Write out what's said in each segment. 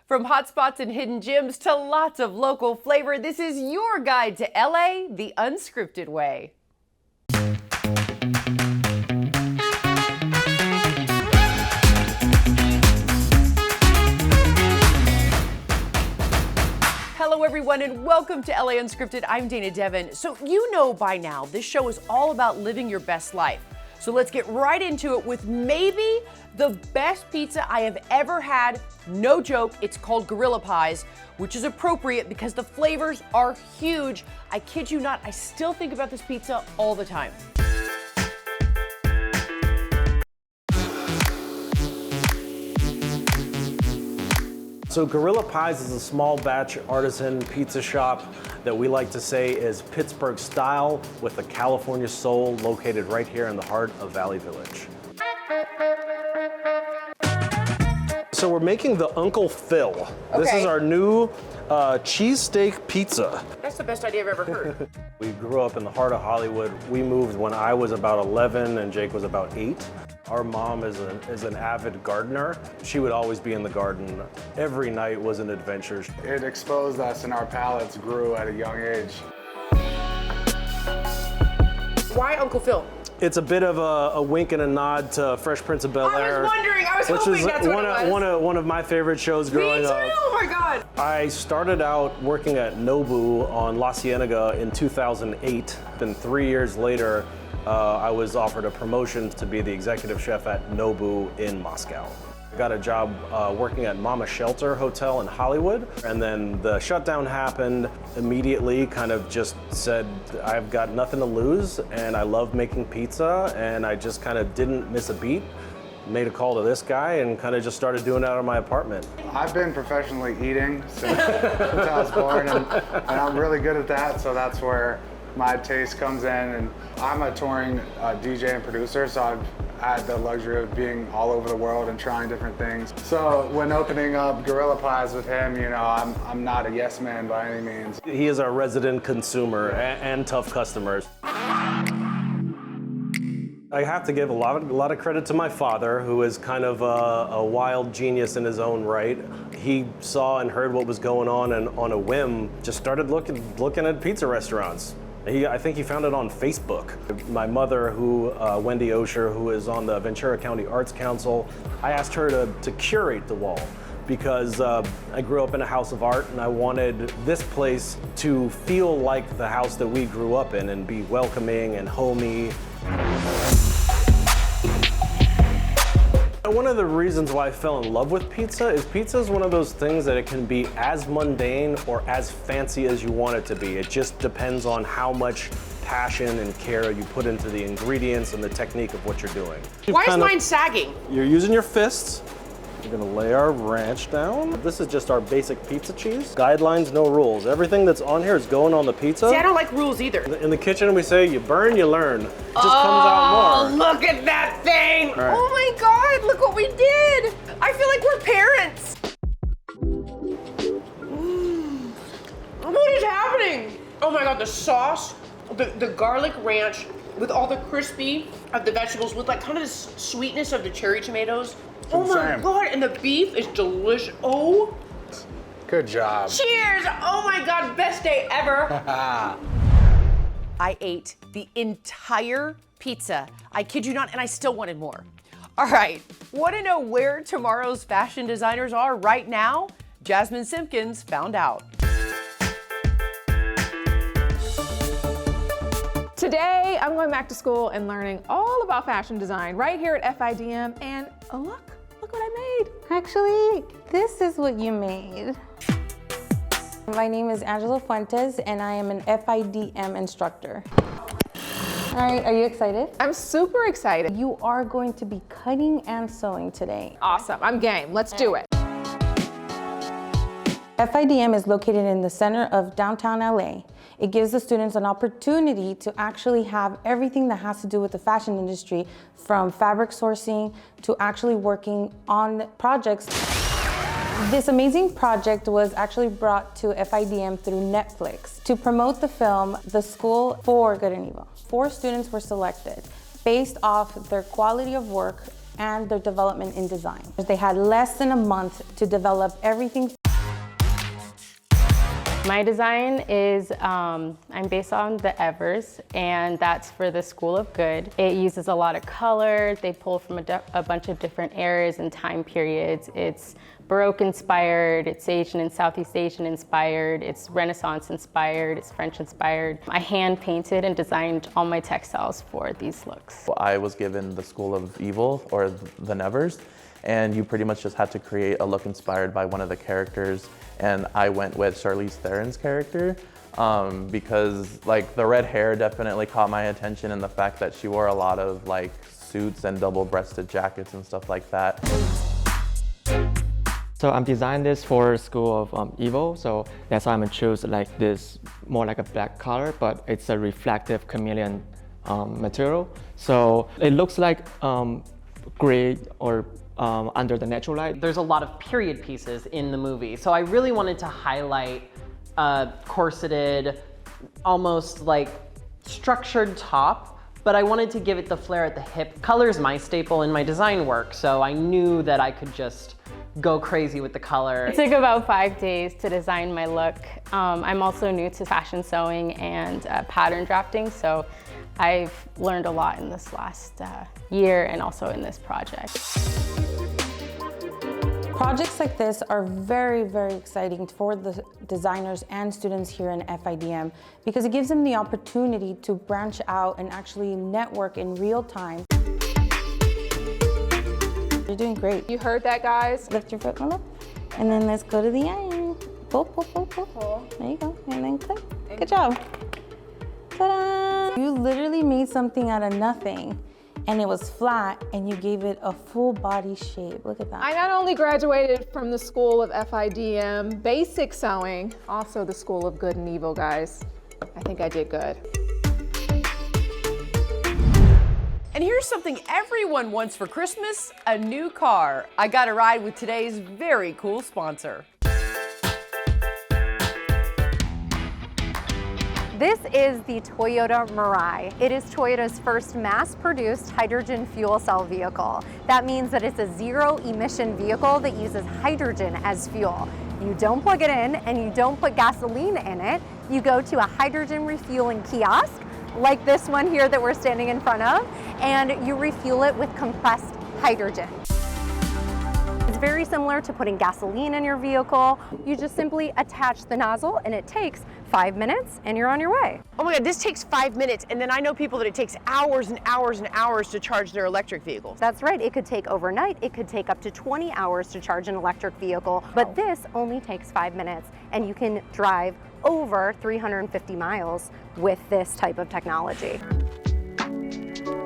From hotspots and hidden gems to lots of local flavor, this is your guide to LA the unscripted way. Hello everyone and welcome to LA Unscripted. I'm Dana Devin. So you know by now, this show is all about living your best life. So let's get right into it with maybe the best pizza I have ever had. No joke, it's called Gorilla Pies, which is appropriate because the flavors are huge. I kid you not, I still think about this pizza all the time. So Gorilla Pies is a small batch artisan pizza shop that we like to say is Pittsburgh style with a California soul, located right here in the heart of Valley Village. So we're making the Uncle Phil. Okay. This is our new cheesesteak pizza. That's the best idea I've ever heard. We grew up in the heart of Hollywood. We moved when I was about 11 and Jake was about 8. Our mom is an avid gardener. She would always be in the garden. Every night was an adventure. It exposed us and our palates grew at a young age. Why Uncle Phil? It's a bit of a wink and a nod to Fresh Prince of Bel-Air. I was wondering, I was which hoping is that's what it was. one of my favorite shows growing up. Me too, oh my God. I started out working at Nobu on La Cienega in 2008. Then 3 years later, I was offered a promotion to be the executive chef at Nobu in Moscow. I got a job working at Mama Shelter Hotel in Hollywood, and then the shutdown happened. Immediately kind of just said, I've got nothing to lose, and I love making pizza, and I just kind of didn't miss a beat. Made a call to this guy and kind of just started doing it out of my apartment. I've been professionally eating since I was born, and I'm really good at that, so that's where my taste comes in. And I'm a touring DJ and producer, so I've had the luxury of being all over the world and trying different things. So when opening up Gorilla Pies with him, you know, I'm not a yes man by any means. He is our resident consumer and tough customers. I have to give a lot of credit to my father, who is kind of a wild genius in his own right. He saw and heard what was going on, and on a whim, just started looking at pizza restaurants. I think he found it on Facebook. My mother, Wendy Osher, who is on the Ventura County Arts Council, I asked her to curate the wall because I grew up in a house of art and I wanted this place to feel like the house that we grew up in and be welcoming and homey. One of the reasons why I fell in love with pizza is one of those things that it can be as mundane or as fancy as you want it to be. It just depends on how much passion and care you put into the ingredients and the technique of what you're doing. Why is mine sagging? You're using your fists. We're gonna lay our ranch down. This is just our basic pizza cheese. Guidelines, no rules. Everything that's on here is going on the pizza. See, I don't like rules either. In the kitchen, we say you burn, you learn. It just comes out more. Look at that thing! Right. Oh my God, look what we did! I feel like we're parents. What is happening? Oh my God, the sauce, the garlic ranch with all the crispy of the vegetables with like kind of the sweetness of the cherry tomatoes. Oh my God, and the beef is delicious. Oh. Good job. Cheers! Oh my God, best day ever. I ate the entire pizza. I kid you not, and I still wanted more. All right, want to know where tomorrow's fashion designers are right now? Jasmine Simpkins found out. Today, I'm going back to school and learning all about fashion design right here at FIDM, and look what I made. Actually, this is what you made. My name is Angela Fuentes, and I am an FIDM instructor. All right, are you excited? I'm super excited. You are going to be cutting and sewing today. Awesome, I'm game, let's do it. FIDM is located in the center of downtown LA. It gives the students an opportunity to actually have everything that has to do with the fashion industry, from fabric sourcing to actually working on projects. This amazing project was actually brought to FIDM through Netflix to promote the film The School for Good and Evil. 4 students were selected based off their quality of work and their development in design. They had less than a month to develop everything. My design is, I'm based on the Evers, and that's for the School of Good. It uses a lot of color. They pull from a bunch of different eras and time periods. It's Baroque inspired, it's Asian and Southeast Asian inspired, it's Renaissance inspired, it's French inspired. I hand painted and designed all my textiles for these looks. I was given the School of Evil, or the Nevers, and you pretty much just had to create a look inspired by one of the characters, and I went with Charlize Theron's character because like the red hair definitely caught my attention, and the fact that she wore a lot of like suits and double-breasted jackets and stuff like that. So I'm designing this for School of Evil, so that's why I'm gonna choose like this more like a black color, but it's a reflective chameleon material. So it looks like gray or under the natural light. There's a lot of period pieces in the movie, so I really wanted to highlight a corseted, almost like structured top, but I wanted to give it the flair at the hip. Color is my staple in my design work, so I knew that I could just go crazy with the color. It took about 5 days to design my look. I'm also new to fashion sewing and pattern drafting, so I've learned a lot in this last year and also in this project. Projects like this are very, very exciting for the designers and students here in FIDM because it gives them the opportunity to branch out and actually network in real time. You're doing great. You heard that, guys? Lift your foot, Milo. And then let's go to the iron. Pull, pull, pull, pull. Pull. There you go. And then click. Good job. Ta-da! You literally made something out of nothing, and it was flat, and you gave it a full body shape. Look at that. I not only graduated from the School of FIDM Basic Sewing, also the School of Good and Evil, guys. I think I did good. And here's something everyone wants for Christmas, a new car. I got a ride with today's very cool sponsor. This is the Toyota Mirai. It is Toyota's first mass-produced hydrogen fuel cell vehicle. That means that it's a zero-emission vehicle that uses hydrogen as fuel. You don't plug it in and you don't put gasoline in it. You go to a hydrogen refueling kiosk, like this one here that we're standing in front of, and you refuel it with compressed hydrogen. It's very similar to putting gasoline in your vehicle. You just simply attach the nozzle and it takes 5 minutes and you're on your way. Oh my God, this takes 5 minutes, and then I know people that it takes hours and hours and hours to charge their electric vehicles. That's right, it could take overnight, it could take up to 20 hours to charge an electric vehicle, but this only takes 5 minutes and you can drive over 350 miles with this type of technology.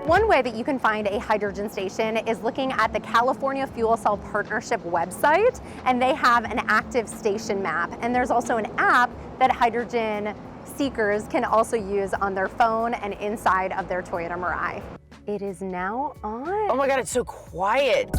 One way that you can find a hydrogen station is looking at the California Fuel Cell Partnership website, and they have an active station map. And there's also an app that hydrogen seekers can also use on their phone and inside of their Toyota Mirai. It is now on. Oh my God, it's so quiet.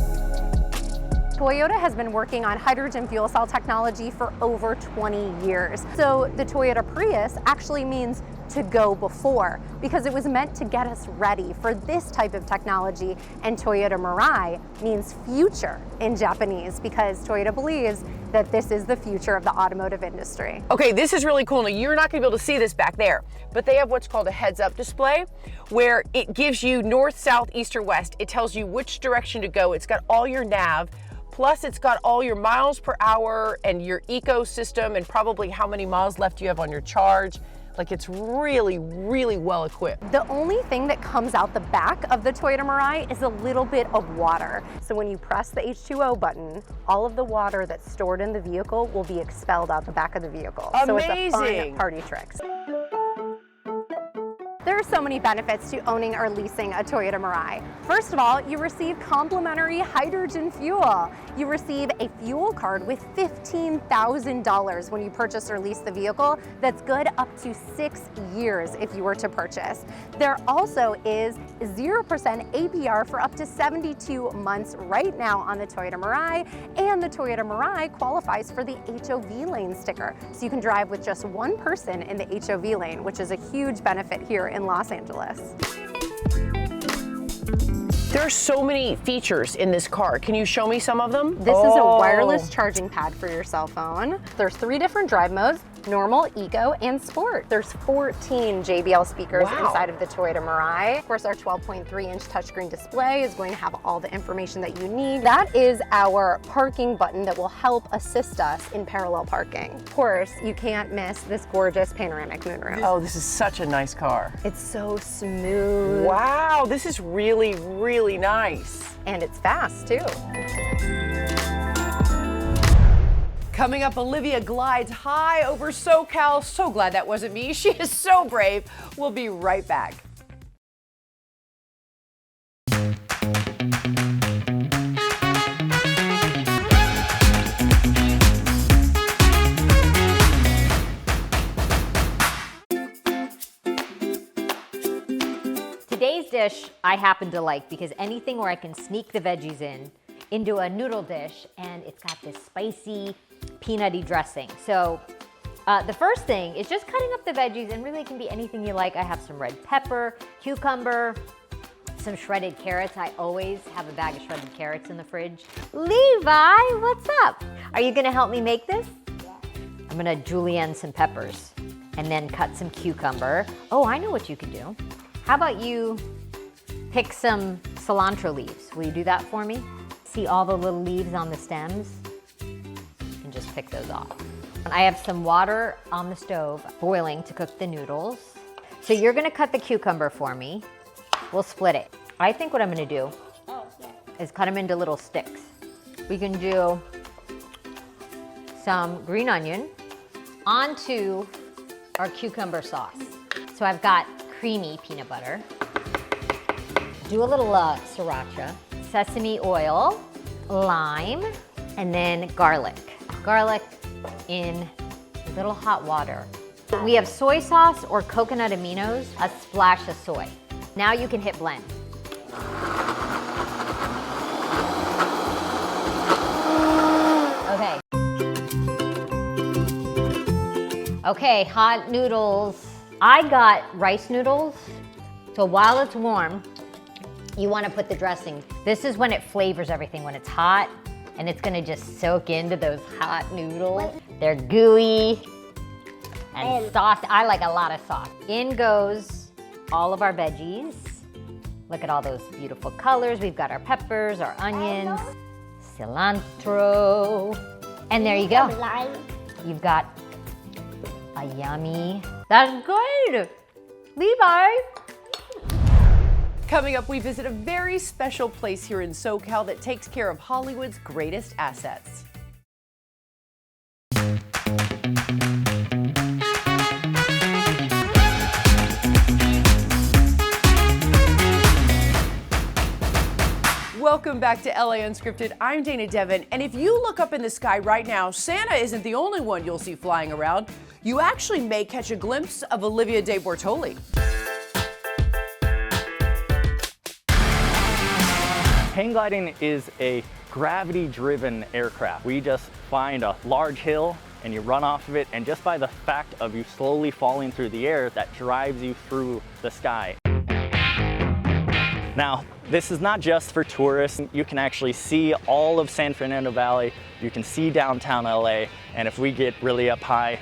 Toyota has been working on hydrogen fuel cell technology for over 20 years. So the Toyota Prius actually means to go before, because it was meant to get us ready for this type of technology. And Toyota Mirai means future in Japanese, because Toyota believes that this is the future of the automotive industry. Okay, this is really cool. Now, you're not gonna be able to see this back there, but they have what's called a heads-up display, where it gives you north, south, east, or west. It tells you which direction to go. It's got all your nav, plus it's got all your miles per hour and your ecosystem and probably how many miles left you have on your charge. Like, it's really, really well equipped. The only thing that comes out the back of the Toyota Mirai is a little bit of water. So when you press the H2O button, all of the water that's stored in the vehicle will be expelled out the back of the vehicle. Amazing. So it's a fun party trick. There are so many benefits to owning or leasing a Toyota Mirai. First of all, you receive complimentary hydrogen fuel. You receive a fuel card with $15,000 when you purchase or lease the vehicle. That's good up to 6 years if you were to purchase. There also is 0% APR for up to 72 months right now on the Toyota Mirai, and the Toyota Mirai qualifies for the HOV lane sticker. So you can drive with just one person in the HOV lane, which is a huge benefit here in Los Angeles. There are so many features in this car. Can you show me some of them? This is a wireless charging pad for your cell phone. There's 3 different drive modes: normal, eco, and sport. There's 14 JBL speakers inside of the Toyota Mirai. Of course, our 12.3-inch touchscreen display is going to have all the information that you need. That is our parking button that will help assist us in parallel parking. Of course, you can't miss this gorgeous panoramic moonroof. Oh, this is such a nice car. It's so smooth. Wow, this is really, really nice. And it's fast, too. Coming up, Olivia glides high over SoCal. So glad that wasn't me. She is so brave. We'll be right back. Today's dish I happen to like because anything where I can sneak the veggies into a noodle dish, and it's got this spicy peanutty dressing. So the first thing is just cutting up the veggies, and really it can be anything you like. I have some red pepper, cucumber, some shredded carrots. I always have a bag of shredded carrots in the fridge. Levi, what's up? Are you gonna help me make this? Yeah. I'm gonna julienne some peppers and then cut some cucumber. Oh, I know what you can do. How about you pick some cilantro leaves? Will you do that for me? See all the little leaves on the stems? And just pick those off. And I have some water on the stove boiling to cook the noodles. So you're gonna cut the cucumber for me. We'll split it. I think what I'm gonna do is cut them into little sticks. We can do some green onion onto our cucumber sauce. So I've got creamy peanut butter. Do a little sriracha, sesame oil, lime, and then garlic. Garlic in a little hot water. We have soy sauce or coconut aminos, a splash of soy. Now you can hit blend. Okay. Okay, hot noodles. I got rice noodles, so while it's warm, you want to put the dressing. This is when it flavors everything, when it's hot, and it's gonna just soak into those hot noodles. They're gooey and sauce. I like a lot of sauce. In goes all of our veggies. Look at all those beautiful colors. We've got our peppers, our onions, cilantro, and there you go. You've got a yummy. That's good, Levi. Coming up, we visit a very special place here in SoCal that takes care of Hollywood's greatest assets. Welcome back to LA Unscripted. I'm Dana Devin, and if you look up in the sky right now, Santa isn't the only one you'll see flying around. You actually may catch a glimpse of Olivia de Bortoli. Hang gliding is a gravity-driven aircraft. We just find a large hill and you run off of it, and just by the fact of you slowly falling through the air, that drives you through the sky. Now, this is not just for tourists. You can actually see all of San Fernando Valley. You can see downtown LA, and if we get really up high,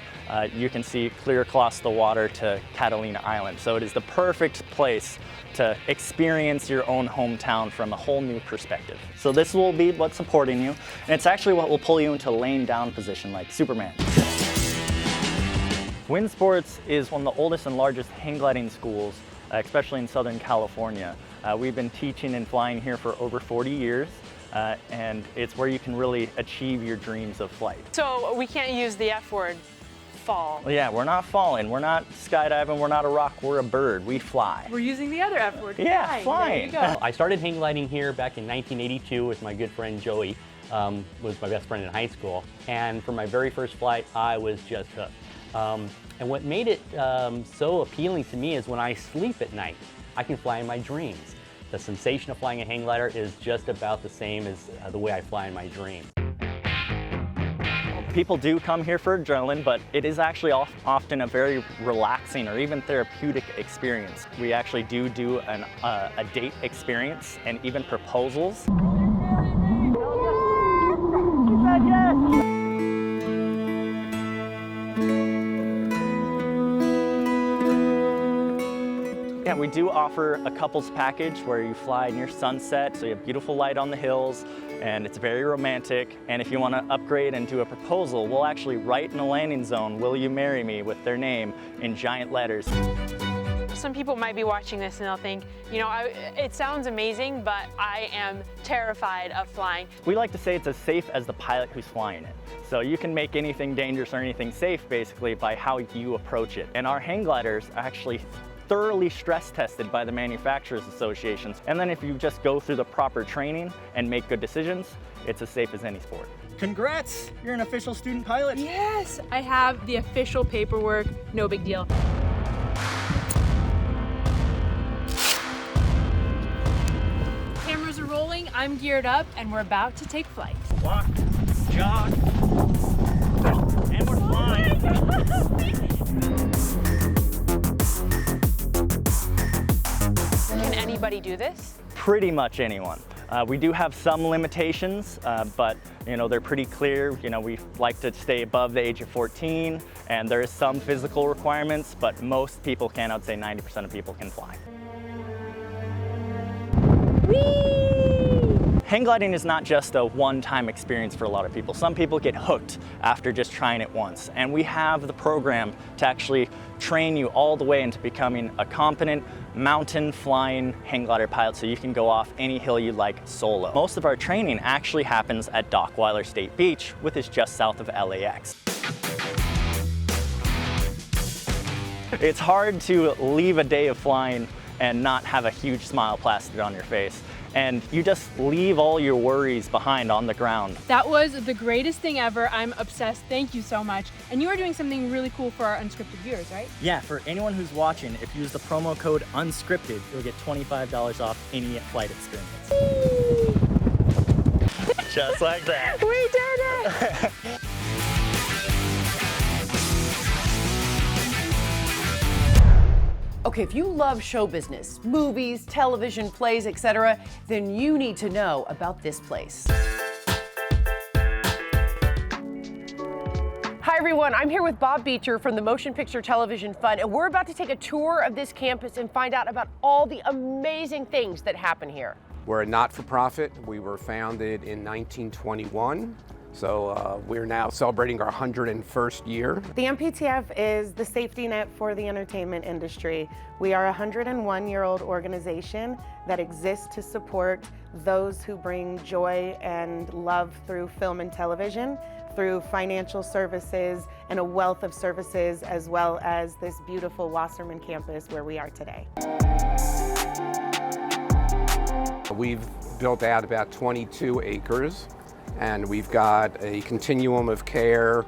you can see clear across the water to Catalina Island. So it is the perfect place to experience your own hometown from a whole new perspective. So this will be what's supporting you, and it's actually what will pull you into laying down position like Superman. Wind Sports is one of the oldest and largest hang gliding schools, especially in Southern California. We've been teaching and flying here for over 40 years. And it's where you can really achieve your dreams of flight. So we can't use the F word, fall. Yeah, we're not falling, we're not skydiving, we're not a rock, we're a bird, we fly. We're using the other F word. Yeah, flying. There you go. I started hang gliding here back in 1982 with my good friend Joey, was my best friend in high school. And for my very first flight, I was just hooked. And what made it so appealing to me is when I sleep at night, I can fly in my dreams. The sensation of flying a hang glider is just about the same as the way I fly in my dreams. People do come here for adrenaline, but it is actually often a very relaxing or even therapeutic experience. We actually do a date experience and even proposals. He said yes! Yeah, we do offer a couples package where you fly near sunset, so you have beautiful light on the hills, and it's very romantic. And if you want to upgrade and do a proposal, we'll actually write in the landing zone, "Will you marry me?" with their name in giant letters. Some people might be watching this and they'll think, you know, it sounds amazing, but I am terrified of flying. We like to say it's as safe as the pilot who's flying it. So you can make anything dangerous or anything safe basically by how you approach it. And our hang gliders are actually thoroughly stress tested by the manufacturers associations. And then if you just go through the proper training and make good decisions, it's as safe as any sport. Congrats, you're an official student pilot. Yes, I have the official paperwork, no big deal. Cameras are rolling, I'm geared up, and we're about to take flight. Walk, jog, and we're flying. Can anybody do this? Pretty much anyone. We do have some limitations, but they're pretty clear. We like to stay above the age of 14, and there is some physical requirements, but most people can. I'd say 90% of people can fly. Hang gliding is not just a one-time experience for a lot of people. Some people get hooked after just trying it once. And we have the program to actually train you all the way into becoming a competent mountain flying hang glider pilot so you can go off any hill you like solo. Most of our training actually happens at Dockweiler State Beach, which is just south of LAX. It's hard to leave a day of flying and not have a huge smile plastered on your face. And you just leave all your worries behind on the ground. That was the greatest thing ever. I'm obsessed. Thank you so much. And you are doing something really cool for our Unscripted viewers, right? Yeah, for anyone who's watching, if you use the promo code Unscripted, you'll get $25 off any flight experience. Just like that. We did it! Okay, if you love show business, movies, television, plays, etc., then you need to know about this place. Hi everyone, I'm here with Bob Beecher from the Motion Picture Television Fund, and we're about to take a tour of this campus and find out about all the amazing things that happen here. We're a not-for-profit. We were founded in 1921. So we're now celebrating our 101st year. The MPTF is the safety net for the entertainment industry. We are a 101-year-old organization that exists to support those who bring joy and love through film and television, through financial services and a wealth of services, as well as this beautiful Wasserman campus where we are today. We've built out about 22 acres. And we've got a continuum of care,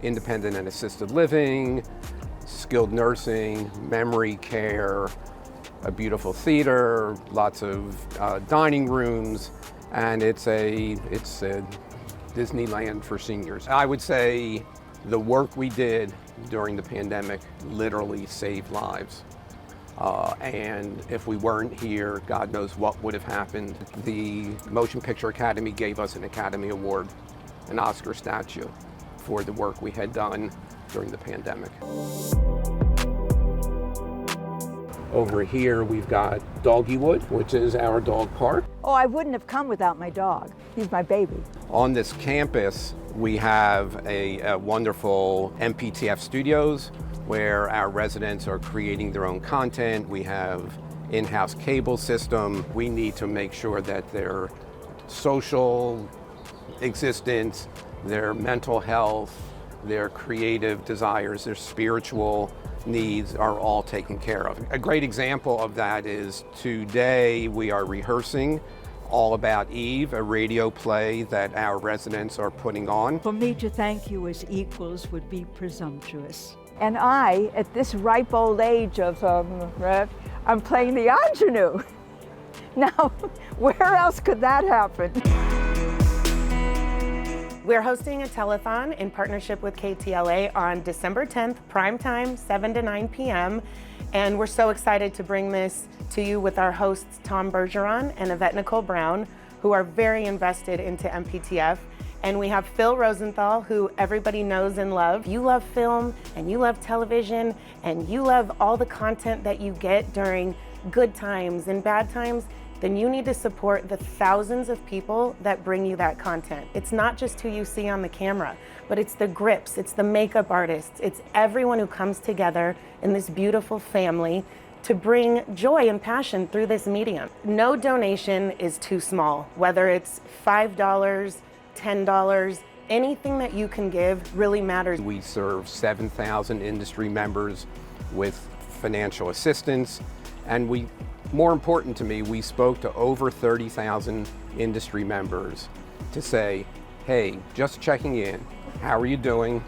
independent and assisted living, skilled nursing, memory care, a beautiful theater, lots of dining rooms, and it's a Disneyland for seniors. I would say the work we did during the pandemic literally saved lives. And if we weren't here, God knows what would have happened. The Motion Picture Academy gave us an Academy Award, an Oscar statue, for the work we had done during the pandemic. Over here, we've got Doggywood, which is our dog park. Oh, I wouldn't have come without my dog. He's my baby. On this campus, we have a wonderful MPTF studios, where our residents are creating their own content. We have in-house cable system. We need to make sure that their social existence, their mental health, their creative desires, their spiritual needs are all taken care of. A great example of that is today we are rehearsing All About Eve, a radio play that our residents are putting on. For me to thank you as equals would be presumptuous. And I, at this ripe old age of, I'm playing the ingenue. Now, where else could that happen? We're hosting a telethon in partnership with KTLA on December 10th, prime time, 7 to 9 p.m. And we're so excited to bring this to you with our hosts Tom Bergeron and Yvette Nicole Brown, who are very invested into MPTF. And we have Phil Rosenthal, who everybody knows and loves. You love film and you love television and you love all the content that you get during good times and bad times, then you need to support the thousands of people that bring you that content. It's not just who you see on the camera, but it's the grips, it's the makeup artists, it's everyone who comes together in this beautiful family to bring joy and passion through this medium. No donation is too small, whether it's $5, $10, anything that you can give really matters. We serve 7,000 industry members with financial assistance, and more important to me, we spoke to over 30,000 industry members to say, hey, just checking in, how are you doing?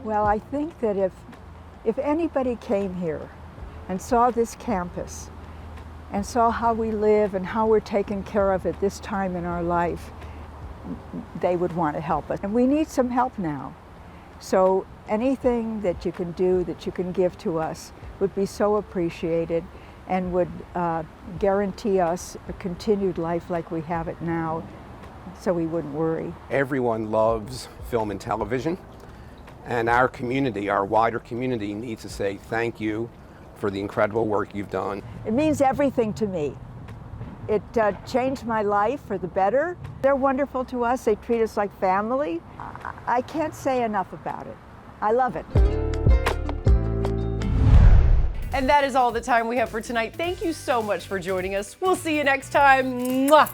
Well, I think that if anybody came here and saw this campus and saw how we live and how we're taken care of at this time in our life, they would want to help us. And we need some help now. So anything that you can do, that you can give to us, would be so appreciated and would guarantee us a continued life like we have it now, so we wouldn't worry. Everyone loves film and television, and our community, our wider community, needs to say thank you for the incredible work you've done. It means everything to me. It changed my life for the better. They're wonderful to us. They treat us like family. I can't say enough about it. I love it. And that is all the time we have for tonight. Thank you so much for joining us. We'll see you next time. Mwah!